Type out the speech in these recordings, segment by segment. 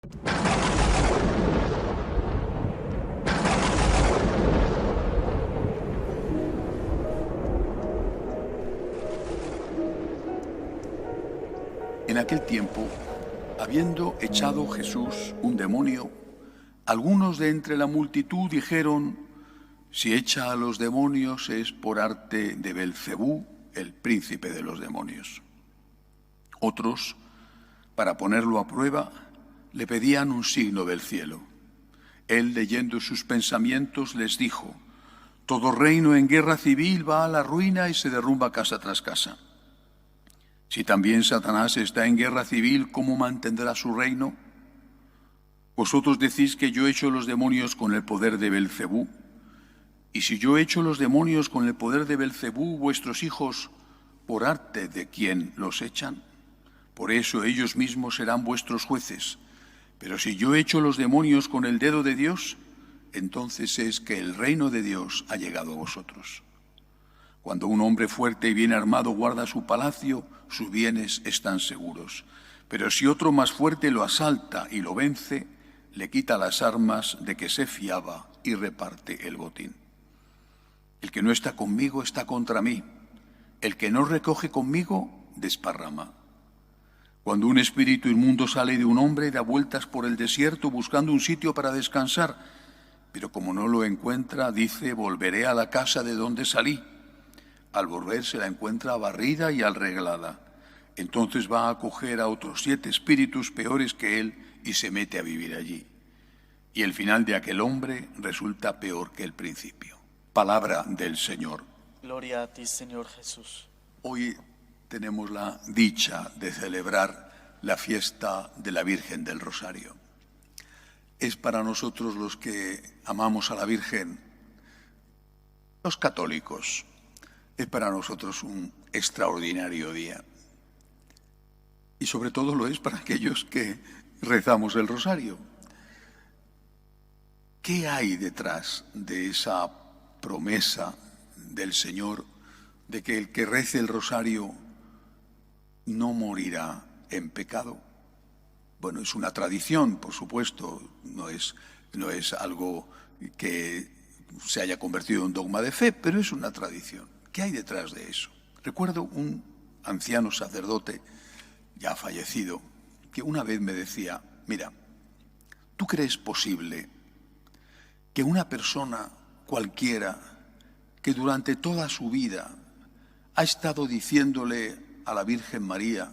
En aquel tiempo, habiendo echado Jesús un demonio, algunos de entre la multitud dijeron: si echa a los demonios es por arte de Belcebú, el príncipe de los demonios. Otros, para ponerlo a prueba, le pedían un signo del cielo. Él, leyendo sus pensamientos, les dijo: todo reino en guerra civil va a la ruina y se derrumba casa tras casa. Si también Satanás está en guerra civil, ¿cómo mantendrá su reino? Vosotros decís que yo echo los demonios con el poder de Belcebú. Y si yo echo los demonios con el poder de Belcebú, vuestros hijos, ¿por arte de quién los echan? Por eso ellos mismos serán vuestros jueces. Pero si yo echo los demonios con el dedo de Dios, entonces es que el reino de Dios ha llegado a vosotros. Cuando un hombre fuerte y bien armado guarda su palacio, sus bienes están seguros. Pero si otro más fuerte lo asalta y lo vence, le quita las armas de que se fiaba y reparte el botín. El que no está conmigo está contra mí. El que no recoge conmigo, desparrama. Cuando un espíritu inmundo sale de un hombre, da vueltas por el desierto buscando un sitio para descansar. Pero como no lo encuentra, dice: volveré a la casa de donde salí. Al volver se la encuentra barrida y arreglada. Entonces va a acoger a otros 7 espíritus peores que él y se mete a vivir allí. Y el final de aquel hombre resulta peor que el principio. Palabra del Señor. Gloria a ti, Señor Jesús. Hoy tenemos la dicha de celebrar la fiesta de la Virgen del Rosario. Es para nosotros, los que amamos a la Virgen, los católicos, es para nosotros un extraordinario día. Y sobre todo lo es para aquellos que rezamos el rosario. ¿Qué hay detrás de esa promesa del Señor de que el que rece el rosario no morirá en pecado? Bueno, es una tradición, por supuesto, no es algo que se haya convertido en dogma de fe, pero es una tradición. ¿Qué hay detrás de eso? Recuerdo un anciano sacerdote, ya fallecido, que una vez me decía: mira, ¿tú crees posible que una persona cualquiera que durante toda su vida ha estado diciéndole a la Virgen María: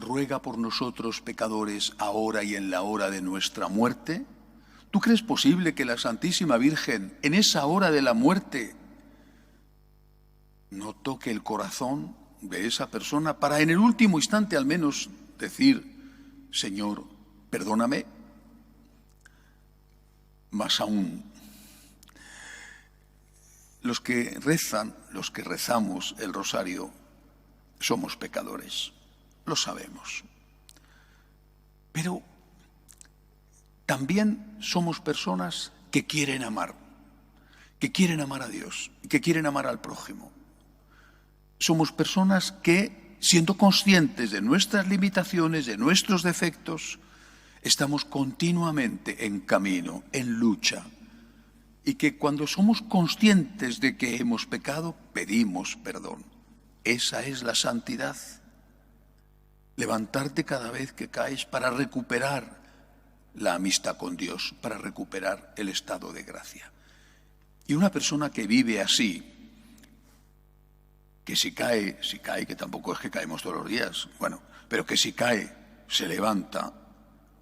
ruega por nosotros pecadores ahora y en la hora de nuestra muerte? ¿Tú crees posible que la Santísima Virgen en esa hora de la muerte no toque el corazón de esa persona para en el último instante al menos decir: Señor, perdóname? Más aún, los que rezan, los que rezamos el rosario, somos pecadores, lo sabemos. Pero también somos personas que quieren amar a Dios, que quieren amar al prójimo. Somos personas que, siendo conscientes de nuestras limitaciones, de nuestros defectos, estamos continuamente en camino, en lucha. Y que cuando somos conscientes de que hemos pecado, pedimos perdón. Esa es la santidad. Levantarte cada vez que caes para recuperar la amistad con Dios, para recuperar el estado de gracia. Y una persona que vive así, que si cae, que tampoco es que caemos todos los días, bueno, pero que si cae, se levanta,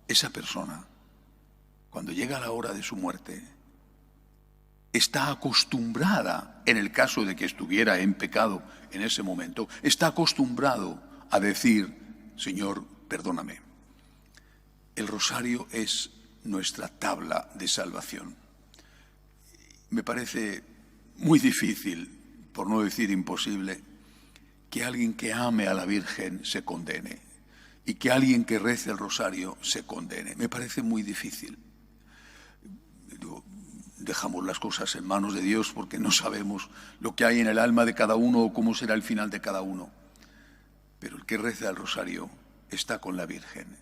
esa persona, cuando llega la hora de su muerte, está acostumbrada, en el caso de que estuviera en pecado en ese momento, está acostumbrado a decir: Señor, perdóname. El rosario es nuestra tabla de salvación. Me parece muy difícil, por no decir imposible, que alguien que ame a la Virgen se condene y que alguien que rece el rosario se condene. Me parece muy difícil. Dejamos las cosas en manos de Dios porque no sabemos lo que hay en el alma de cada uno o cómo será el final de cada uno. Pero el que reza el rosario está con la Virgen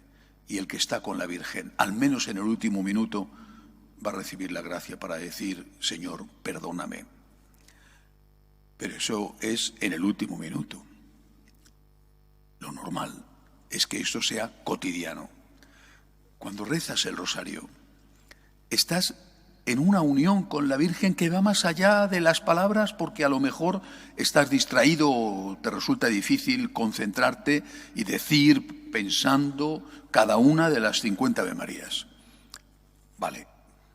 Y el que está con la Virgen, al menos en el último minuto, va a recibir la gracia para decir: Señor, perdóname. Pero eso es en el último minuto. Lo normal es que esto sea cotidiano. Cuando rezas el rosario, estás en una unión con la Virgen que va más allá de las palabras, porque a lo mejor estás distraído o te resulta difícil concentrarte y decir, pensando, cada una de las 50 Ave Marías. Vale,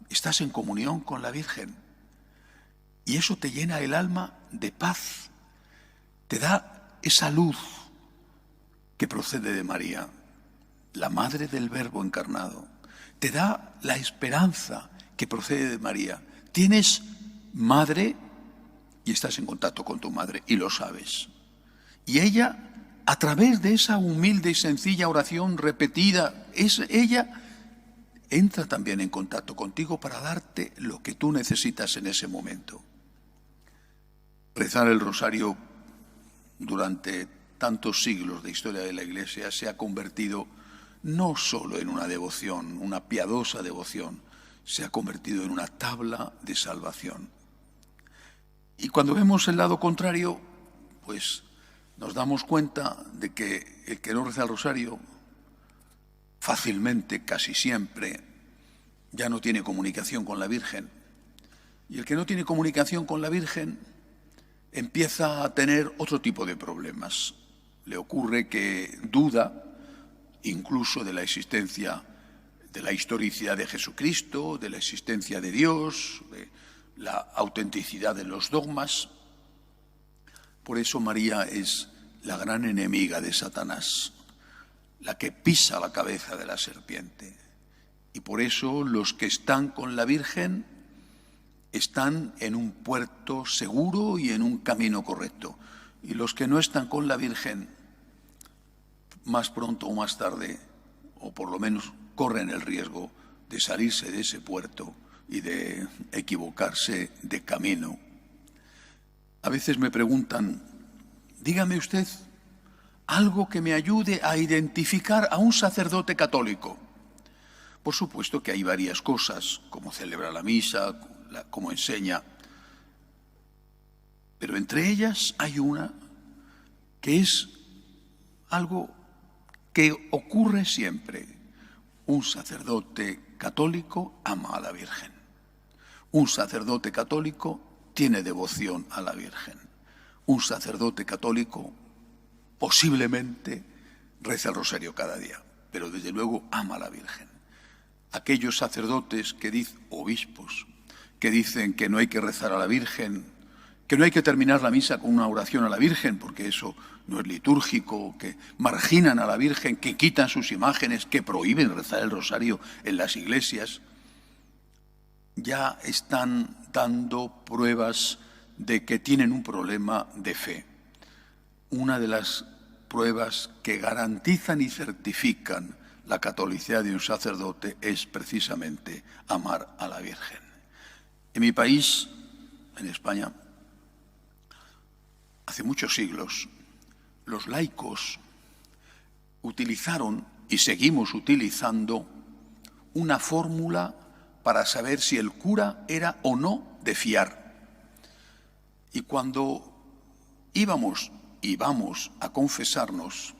estás en comunión con la Virgen y eso te llena el alma de paz, te da esa luz que procede de María, la madre del Verbo encarnado, te da la esperanza que procede de María. Tienes madre y estás en contacto con tu madre y lo sabes. Y ella, a través de esa humilde y sencilla oración repetida, ella entra también en contacto contigo para darte lo que tú necesitas en ese momento. Rezar el rosario durante tantos siglos de historia de la Iglesia se ha convertido no solo en una devoción, una piadosa devoción, se ha convertido en una tabla de salvación. Y cuando vemos el lado contrario, pues nos damos cuenta de que el que no reza el rosario fácilmente, casi siempre, ya no tiene comunicación con la Virgen. Y el que no tiene comunicación con la Virgen empieza a tener otro tipo de problemas. Le ocurre que duda incluso de la existencia, de la historicidad de Jesucristo, de la existencia de Dios, de la autenticidad de los dogmas. Por eso María es la gran enemiga de Satanás, la que pisa la cabeza de la serpiente. Y por eso los que están con la Virgen están en un puerto seguro y en un camino correcto. Y los que no están con la Virgen, más pronto o más tarde, o por lo menos corren el riesgo de salirse de ese puerto y de equivocarse de camino. A veces me preguntan: dígame usted algo que me ayude a identificar a un sacerdote católico. Por supuesto que hay varias cosas, como celebra la misa, como enseña, pero entre ellas hay una que es algo que ocurre siempre. Un sacerdote católico ama a la Virgen. Un sacerdote católico tiene devoción a la Virgen. Un sacerdote católico posiblemente reza el rosario cada día, pero desde luego ama a la Virgen. Aquellos sacerdotes obispos, que dicen que no hay que rezar a la Virgen, que no hay que terminar la misa con una oración a la Virgen, porque eso no es litúrgico, que marginan a la Virgen, que quitan sus imágenes, que prohíben rezar el rosario en las iglesias, ya están dando pruebas de que tienen un problema de fe. Una de las pruebas que garantizan y certifican la catolicidad de un sacerdote es precisamente amar a la Virgen. En mi país, en España, hace muchos siglos, los laicos utilizaron y seguimos utilizando una fórmula para saber si el cura era o no de fiar. Y cuando íbamos y vamos a confesarnos,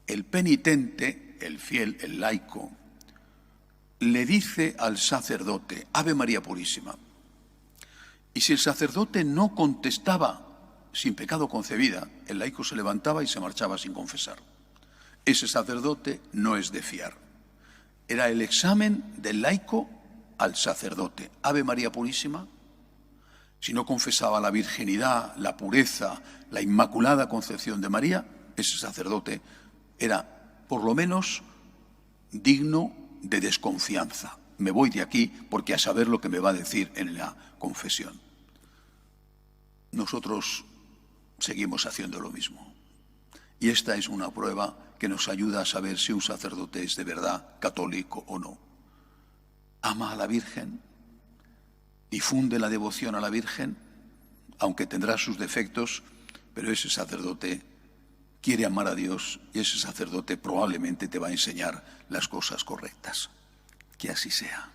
el penitente, el fiel, el laico, le dice al sacerdote: Ave María Purísima. Y si el sacerdote no contestaba sin pecado concebida, el laico se levantaba y se marchaba sin confesar. Ese sacerdote no es de fiar. Era el examen del laico al sacerdote. Ave María Purísima. Si no confesaba la virginidad, la pureza, la inmaculada concepción de María, ese sacerdote era, por lo menos, digno de desconfianza. Me voy de aquí porque a saber lo que me va a decir en la confesión. Nosotros seguimos haciendo lo mismo. Y esta es una prueba que nos ayuda a saber si un sacerdote es de verdad católico o no. Ama a la Virgen, difunde la devoción a la Virgen, aunque tendrá sus defectos, pero ese sacerdote quiere amar a Dios y ese sacerdote probablemente te va a enseñar las cosas correctas. Que así sea.